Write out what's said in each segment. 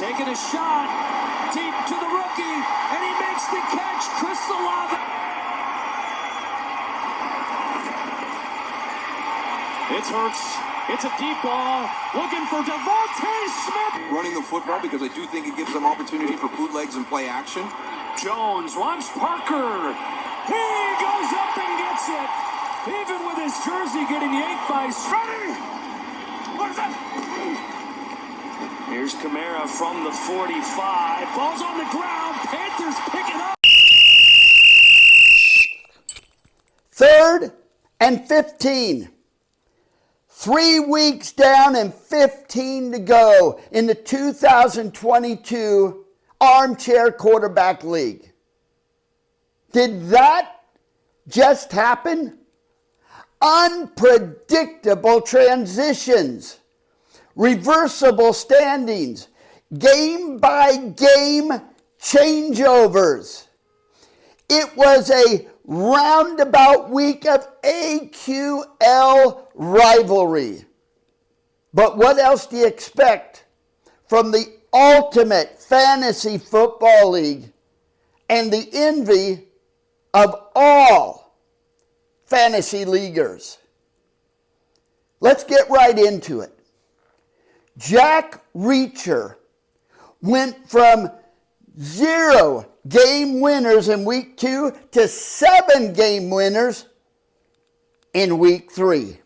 Taking a shot deep to the rookie, and he makes the catch. Crystal Lava. It hurts. It's a deep ball. Looking for Devontae Smith. Running the football because I do think it gives them opportunity for bootlegs and play action. Jones wants Parker. He goes up and gets it. Even with his jersey getting yanked by Strutty. What is that? Here's Kamara from the 45. Ball's on the ground. Panthers pick it up. 3rd and 15. 3 weeks down and 15 to go in the 2022 Armchair Quarterback League. Did that just happen? Unpredictable transitions, reversible standings, game-by-game changeovers. It was a roundabout week of AQL rivalry. But what else do you expect from the ultimate fantasy football league and the envy of all fantasy leaguers? Let's get right into it. Jack Reacher went from 0 game winners in week 2 to 7 game winners in week 3.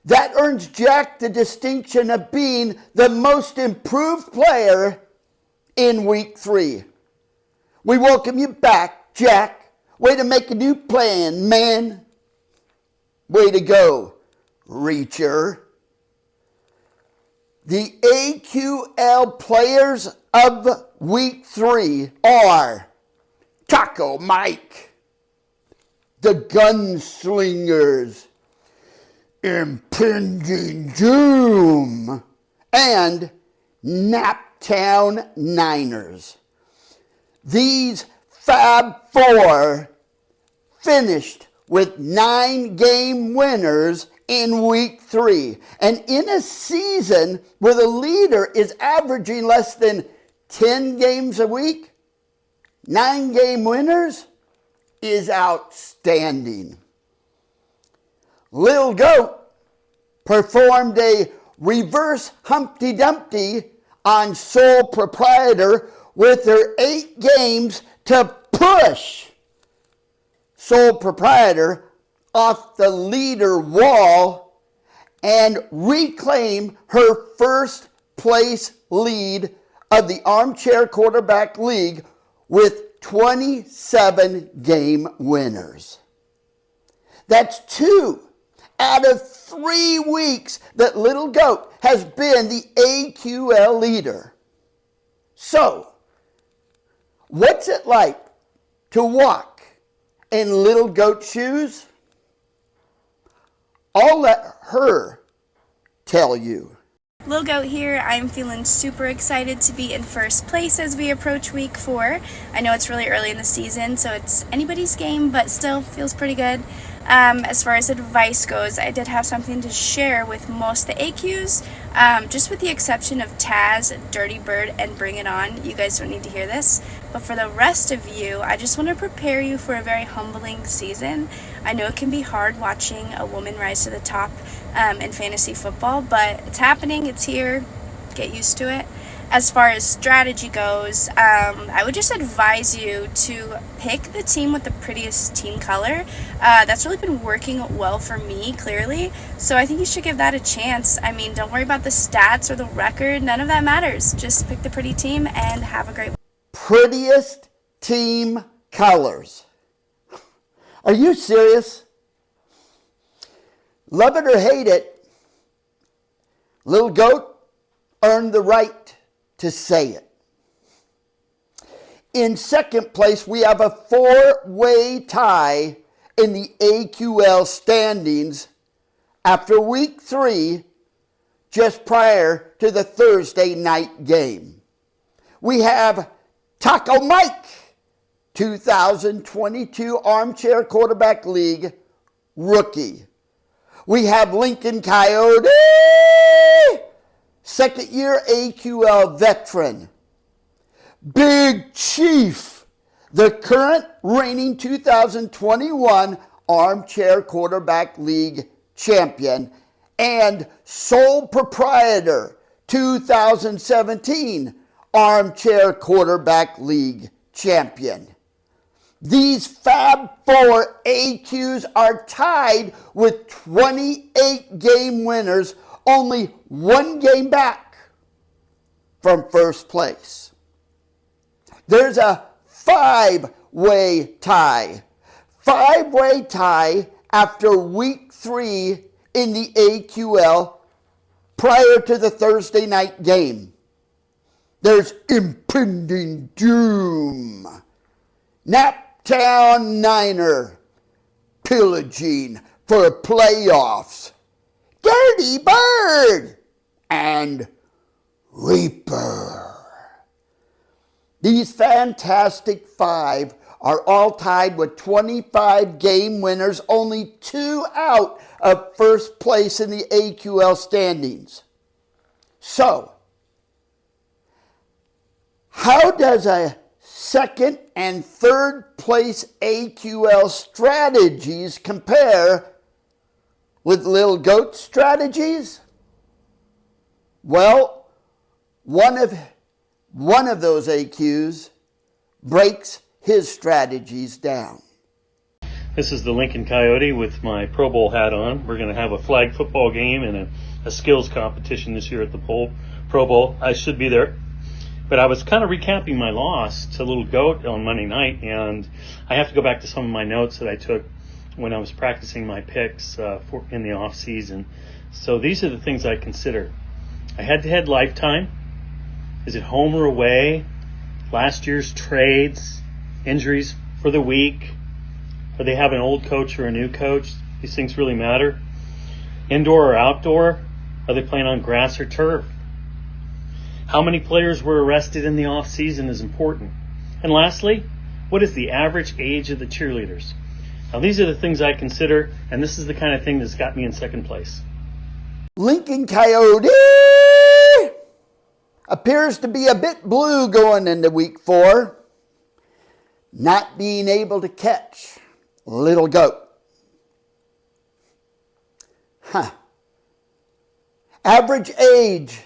That earns Jack the distinction of being the most improved player in week 3. We welcome you back, Jack. Way to make a new plan, man. Way to go, Reacher. The AQL players of week 3 are Taco Mike, the Gunslingers, Impending Doom, and Naptown Niners. These Fab Four finished with 9 game winners in week 3. And in a season where the leader is averaging less than 10 games a week, 9 game winners is outstanding. Lil Goat performed a reverse Humpty Dumpty on Sole Proprietor with her 8 games to push Sole Proprietor off the leader wall and reclaim her first place lead of the Armchair Quarterback League with 27 game winners. That's 2 out of 3 weeks that Little Goat has been the AQL leader. So, what's it like to walk in Little Goat's shoes? I'll let her tell you. Lil Goat here. I'm feeling super excited to be in first place as we approach week 4. I know it's really early in the season, so it's anybody's game, but still feels pretty good. As far as advice goes, I did have something to share with most of the AQs, just with the exception of Taz, Dirty Bird, and Bring It On. You guys don't need to hear this. But for the rest of you, I just want to prepare you for a very humbling season. I know it can be hard watching a woman rise to the top in fantasy football, but it's happening, it's here, get used to it. As far as strategy goes, I would just advise you to pick the team with the prettiest team color. That's really been working well for me, clearly, so I think you should give that a chance. I mean, don't worry about the stats or the record, none of that matters. Just pick the pretty team and have a great one. Prettiest team colors. Are you serious? Love it or hate it, Little Goat earned the right to say it. In second place, we have a 4-way tie in the AQL standings after week 3, just prior to the Thursday night game. We have Taco Mike, 2022 Armchair Quarterback League rookie. We have Lincoln Coyote, second-year AQL veteran. Big Chief, the current reigning 2021 Armchair Quarterback League champion and sole proprietor 2017 Armchair Quarterback League champion. These Fab Four AQs are tied with 28 game winners, only one game back from first place. There's a five-way tie. Five-way tie after week 3 in the AQL prior to the Thursday night game. There's impending doom. Naptown Niner pillaging for playoffs. Dirty Bird and Reaper. These fantastic five are all tied with 25 game winners, only 2 out of first place in the AQL standings. So, how does a second and third place AQL strategies compare with Little Goat strategies? Well, one of those AQs breaks his strategies down. This is the Lincoln Coyote with my Pro Bowl hat on. We're going to have a flag football game and a skills competition this year at the Pro Bowl. I should be there. But I was kind of recapping my loss to Little Goat on Monday night, and I have to go back to some of my notes that I took when I was practicing my picks in the off season. So these are the things I consider. A head-to-head lifetime. Is it home or away? Last year's trades, injuries for the week. Are they have an old coach or a new coach? These things really matter. Indoor or outdoor? Are they playing on grass or turf? How many players were arrested in the off season is important. And lastly, what is the average age of the cheerleaders? Now these are the things I consider, and this is the kind of thing that's got me in second place. Lincoln Coyote appears to be a bit blue going into week 4, not being able to catch Little Goat. Average age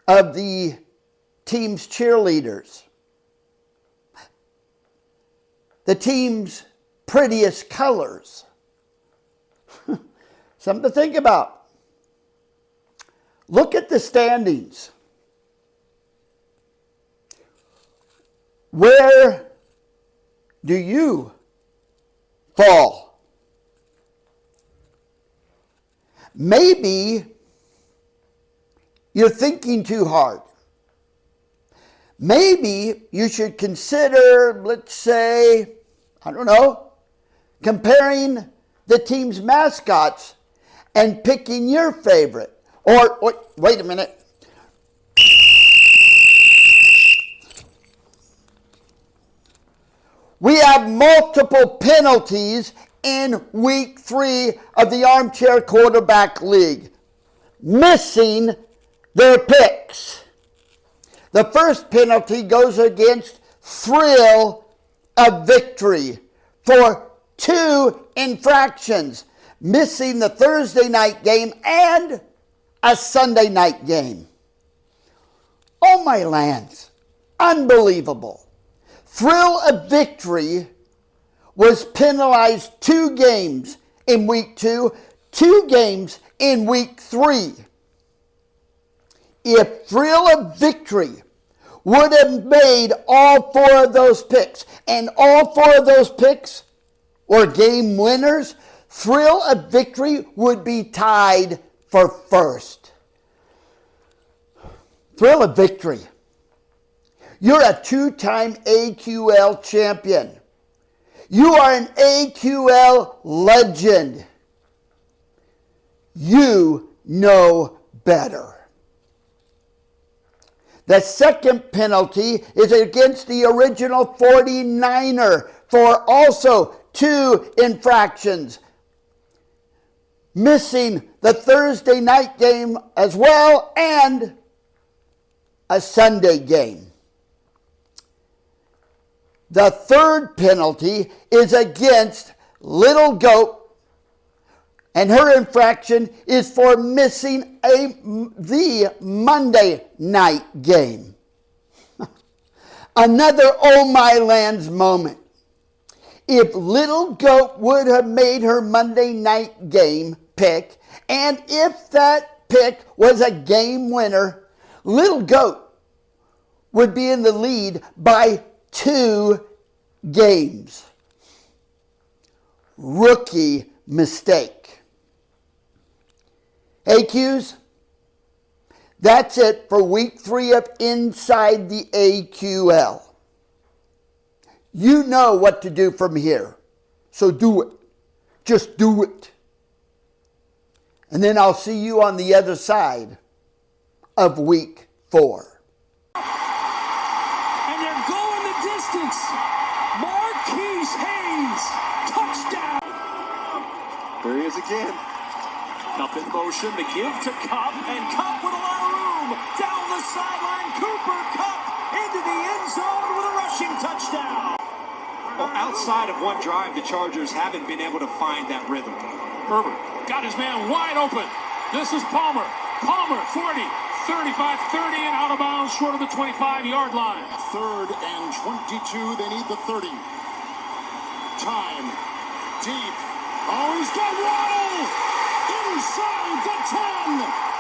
of the team's cheerleaders. The team's prettiest colors. Something to think about. Look at the standings. Where do you fall? Maybe you're thinking too hard. Maybe you should consider, let's say, I don't know, comparing the team's mascots and picking your favorite. Or, wait a minute. We have multiple penalties in week 3 of the Armchair Quarterback League. Missing their picks. The first penalty goes against Thrill of Victory for 2 infractions, missing the Thursday night game and a Sunday night game. Oh my lands, unbelievable. Thrill of Victory was penalized 2 games in week 2, 2 games in week 3. If Thrill of Victory would have made all 4 of those picks, and all 4 of those picks were game winners, Thrill of Victory would be tied for first. Thrill of Victory. You're a 2-time AQL champion. You are an AQL legend. You know better. The second penalty is against the original 49er for also 2 infractions. missing the Thursday night game as well and a Sunday game. The third penalty is against Little Goat, and her infraction is for missing the Monday night game. Another Oh My Lands moment. If Little Goat would have made her Monday night game pick, and if that pick was a game winner, Little Goat would be in the lead by 2 games. Rookie mistake. AQs, that's it for week 3 of Inside the AQL. You know what to do from here, so do it. Just do it. And then I'll see you on the other side of week 4. And they're going the distance. Marquise Hayes, touchdown. There he is again. Cup in motion, the give to Cup, and Cup with a lot of room. Down the sideline, Cooper Cup into the end zone with a rushing touchdown. Well, outside of one drive, the Chargers haven't been able to find that rhythm. Herbert got his man wide open. This is Palmer. Palmer, 40, 35, 30, and out of bounds short of the 25-yard line. 3rd and 22, they need the 30. Time, deep. Oh, he's got Waddle inside the 10.